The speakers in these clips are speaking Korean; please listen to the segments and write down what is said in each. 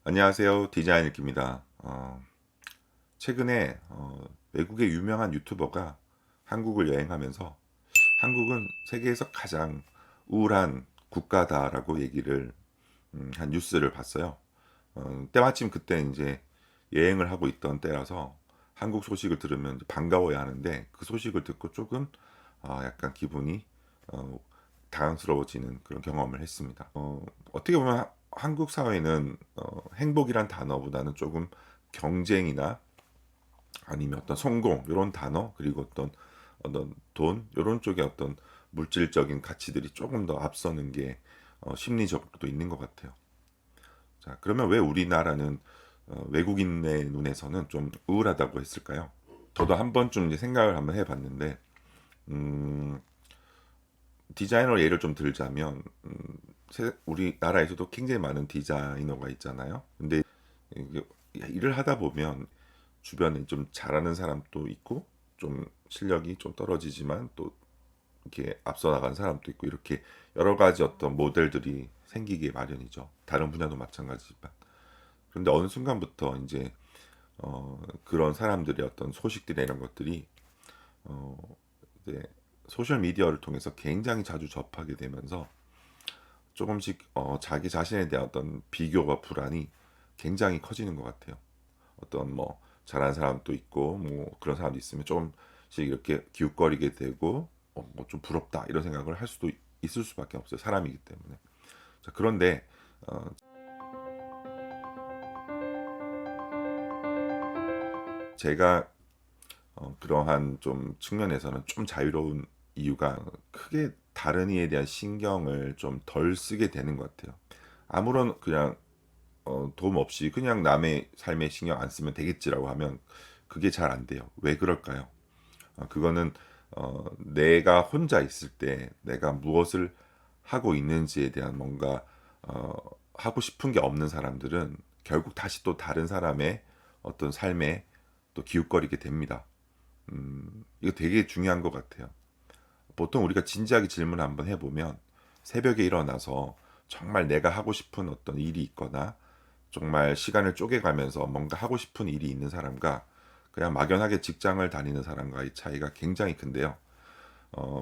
안녕하세요. 디자이너입니다. 최근에 외국의 유명한 유튜버가 한국을 여행하면서 한국은 세계에서 가장 우울한 국가다라고 얘기를 한 뉴스를 봤어요. 때마침 그때 이제 여행을 하고 있던 때라서 한국 소식을 들으면 반가워야 하는데 그 소식을 듣고 조금 약간 기분이 어, 당황스러워지는 그런 경험을 했습니다. 어떻게 보면 한국 사회는 행복이란 단어보다는 조금 경쟁이나 아니면 어떤 성공 이런 단어 그리고 어떤 돈 이런 쪽의 어떤 물질적인 가치들이 조금 더 앞서는 게 심리적으로도 있는 것 같아요. 자, 그러면 왜 우리나라는 외국인의 눈에서는 좀 우울하다고 했을까요? 저도 한 번쯤 이제 생각을 한번 해봤는데 음, 디자이너 예를 좀 들자면 우리나라에서도 굉장히 많은 디자이너가 있잖아요. 근데 이게 일을 하다 보면 주변에 좀 잘하는 사람도 있고 좀 실력이 좀 떨어지지만 또 이렇게 앞서 나간 사람도 있고 이렇게 여러 가지 어떤 모델들이 생기기 마련이죠. 다른 분야도 마찬가지지만. 그런데 어느 순간부터 이제 그런 사람들의 어떤 소식들이나 이런 것들이 어, 이제 소셜 미디어를 통해서 굉장히 자주 접하게 되면서 조금씩 자기 자신에 대한 어떤 비교와 불안이 굉장히 커지는 것 같아요. 어떤 뭐 잘하는 사람도 있고 뭐 그런 사람도 있으면 조금씩 이렇게 기웃거리게 되고 뭐좀 부럽다 이런 생각을 할 수도 있을 수밖에 없어요. 사람이기 때문에. 자, 그런데 어, 제가 그러한 좀 측면에서는 좀 자유로운 이유가 크게 다른 이에 대한 신경을 좀 덜 쓰게 되는 것 같아요. 아무런 그냥 도움 없이 그냥 남의 삶에 신경 안 쓰면 되겠지라고 하면 그게 잘 안 돼요. 왜 그럴까요? 그거는 내가 혼자 있을 때 내가 무엇을 하고 있는지에 대한 뭔가 어, 하고 싶은 게 없는 사람들은 결국 다시 또 다른 사람의 어떤 삶에 또 기웃거리게 됩니다. 이거 되게 중요한 것 같아요. 보통 우리가 진지하게 질문을 한번 해보면 새벽에 일어나서 정말 내가 하고 싶은 어떤 일이 있거나 정말 시간을 쪼개가면서 뭔가 하고 싶은 일이 있는 사람과 그냥 막연하게 직장을 다니는 사람과의 차이가 굉장히 큰데요.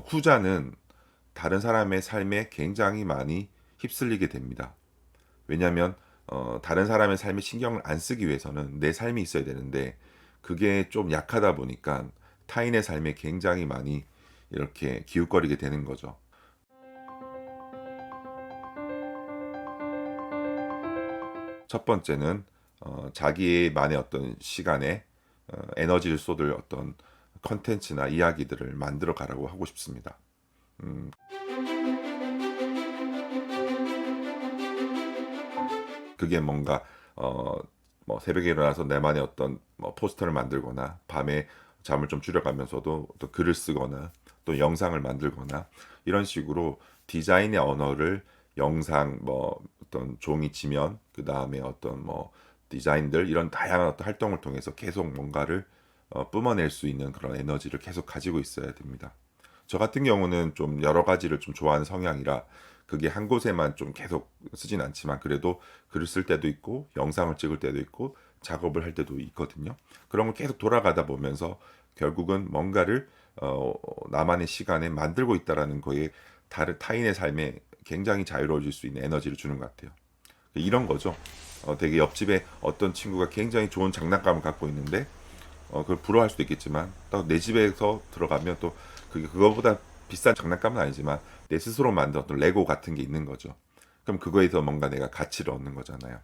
후자는 다른 사람의 삶에 굉장히 많이 휩쓸리게 됩니다. 왜냐하면 다른 사람의 삶에 신경을 안 쓰기 위해서는 내 삶이 있어야 되는데 그게 좀 약하다 보니까 타인의 삶에 굉장히 많이 이렇게 기웃거리게 되는 거죠. 첫 번째는 자기만의 어떤 시간에 에너지를 쏟을 어떤 컨텐츠나 이야기들을 만들어 가라고 하고 싶습니다. 음, 그게 뭔가 어, 뭐 새벽에 일어나서 내만의 어떤 뭐 포스터를 만들거나 밤에 잠을 좀 줄여가면서도 또 글을 쓰거나 또 영상을 만들거나 이런 식으로 디자인의 언어를 영상 뭐 어떤 종이 지면 그 다음에 어떤 뭐 디자인들 이런 다양한 어떤 활동을 통해서 계속 뭔가를 뿜어낼 수 있는 그런 에너지를 계속 가지고 있어야 됩니다. 저 같은 경우는 좀 여러 가지를 좀 좋아하는 성향이라 그게 한 곳에만 좀 계속 쓰진 않지만 그래도 글을 쓸 때도 있고 영상을 찍을 때도 있고 작업을 할 때도 있거든요. 그런 걸 계속 돌아가다 보면서 결국은 뭔가를 나만의 시간에 만들고 있다라는 거에 다른 타인의 삶에 굉장히 자유로워질 수 있는 에너지를 주는 것 같아요. 이런 거죠. 되게 옆집에 어떤 친구가 굉장히 좋은 장난감을 갖고 있는데 그걸 부러워할 수도 있겠지만 딱 내 집에서 들어가면 또 그게 그거보다 비싼 장난감은 아니지만 내 스스로 만든 어떤 레고 같은 게 있는 거죠. 그럼 그거에서 뭔가 내가 가치를 얻는 거잖아요.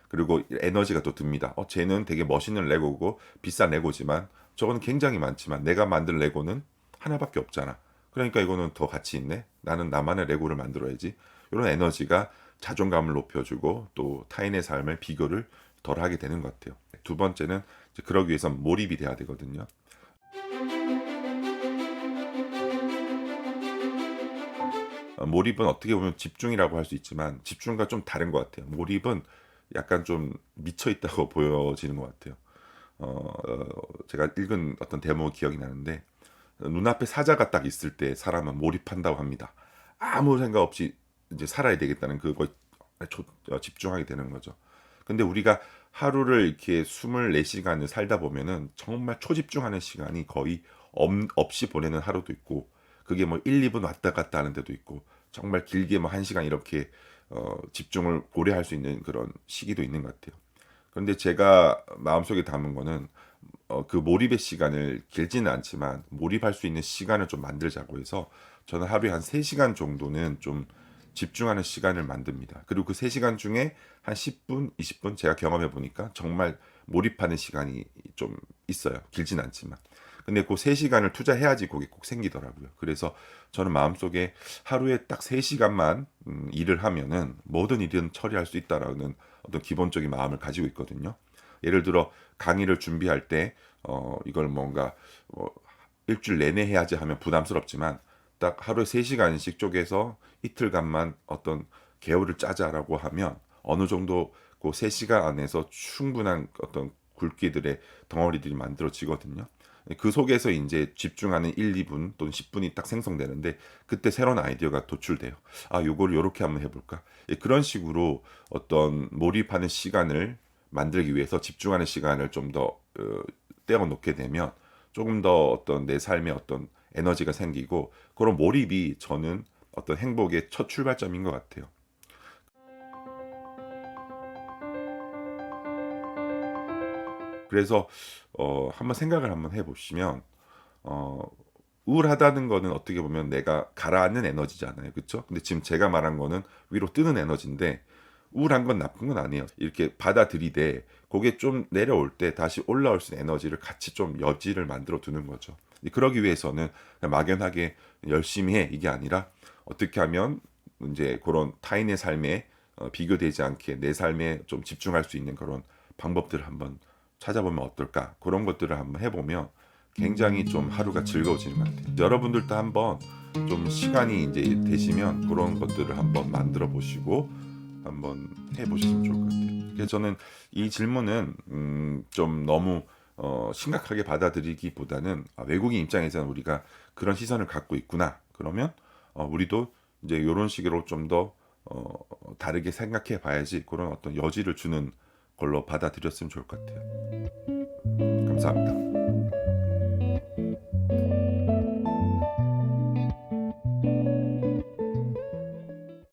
그리고 에너지가 또 듭니다. 쟤는 되게 멋있는 레고고 비싼 레고지만 저거는 굉장히 많지만 내가 만든 레고는 하나밖에 없잖아. 그러니까 이거는 더 가치 있네. 나는 나만의 레고를 만들어야지. 이런 에너지가 자존감을 높여주고 또 타인의 삶을 비교를 덜 하게 되는 것 같아요. 두 번째는 이제 그러기 위해선 몰입이 돼야 되거든요. 몰입은 어떻게 보면 집중이라고 할 수 있지만 집중과 좀 다른 것 같아요. 몰입은 약간 좀 미쳐 있다고 보여지는 것 같아요. 제가 읽은 어떤 대목 기억이 나는데 눈앞에 사자가 딱 있을 때 사람은 몰입한다고 합니다. 아무 생각 없이 이제 살아야 되겠다는 그거 집중하게 되는 거죠. 근데 우리가 하루를 이렇게 24시간을 살다 보면은 정말 초집중하는 시간이 거의 없이 보내는 하루도 있고, 그게 뭐 1, 2분 왔다 갔다 하는 데도 있고, 정말 길게 뭐 1시간 이렇게 집중을 오래 할 수 있는 그런 시기도 있는 것 같아요. 그런데 제가 마음속에 담은 거는 그 몰입의 시간을 길지는 않지만 몰입할 수 있는 시간을 좀 만들자고 해서 저는 하루에 한 3시간 정도는 좀 집중하는 시간을 만듭니다. 그리고 그 3시간 중에 한 10분, 20분 제가 경험해 보니까 정말 몰입하는 시간이 좀 있어요. 길진 않지만. 근데 그 3시간을 투자해야지 그게 꼭 생기더라고요. 그래서 저는 마음속에 하루에 딱 3시간만 일을 하면은 모든 일은 처리할 수 있다라는 어떤 기본적인 마음을 가지고 있거든요. 예를 들어 강의를 준비할 때 이걸 뭔가 일주일 내내 해야지 하면 부담스럽지만 딱 하루에 3시간씩 쪼개서 이틀간만 어떤 계획을 짜자라고 하면 어느 정도 그 3시간 안에서 충분한 어떤 굵기들의 덩어리들이 만들어지거든요. 그 속에서 이제 집중하는 1, 2분 또는 10분이 딱 생성되는데 그때 새로운 아이디어가 도출돼요. 아, 요걸 요렇게 한번 해볼까? 예, 그런 식으로 어떤 몰입하는 시간을 만들기 위해서 집중하는 시간을 좀 더 떼어 놓게 되면 조금 더 어떤 내 삶에 어떤 에너지가 생기고 그런 몰입이 저는 어떤 행복의 첫 출발점인 것 같아요. 그래서 한번 생각을 한번 해보시면 어, 우울하다는 거는 어떻게 보면 내가 가라앉는 에너지잖아요. 그렇죠? 근데 지금 제가 말한 거는 위로 뜨는 에너지인데 우울한 건 나쁜 건 아니에요. 이렇게 받아들이되 그게 좀 내려올 때 다시 올라올 수 있는 에너지를 같이 좀 여지를 만들어 두는 거죠. 그러기 위해서는 그냥 막연하게 열심히 해 이게 아니라 어떻게 하면 이제 그런 타인의 삶에 비교되지 않게 내 삶에 좀 집중할 수 있는 그런 방법들을 한번 찾아보면 어떨까? 그런 것들을 한번 해보면 굉장히 좀 하루가 즐거워지는 것 같아요. 여러분들도 한번 좀 시간이 이제 되시면 그런 것들을 한번 만들어 보시고 한번 해보시면 좋을 것 같아요. 그래서 저는 이 질문은 좀 너무 심각하게 받아들이기보다는 외국인 입장에서는 우리가 그런 시선을 갖고 있구나. 그러면 우리도 이제 이런 식으로 좀 더 다르게 생각해 봐야지 그런 어떤 여지를 주는 걸로 받아들였으면 좋을 것 같아요. 감사합니다.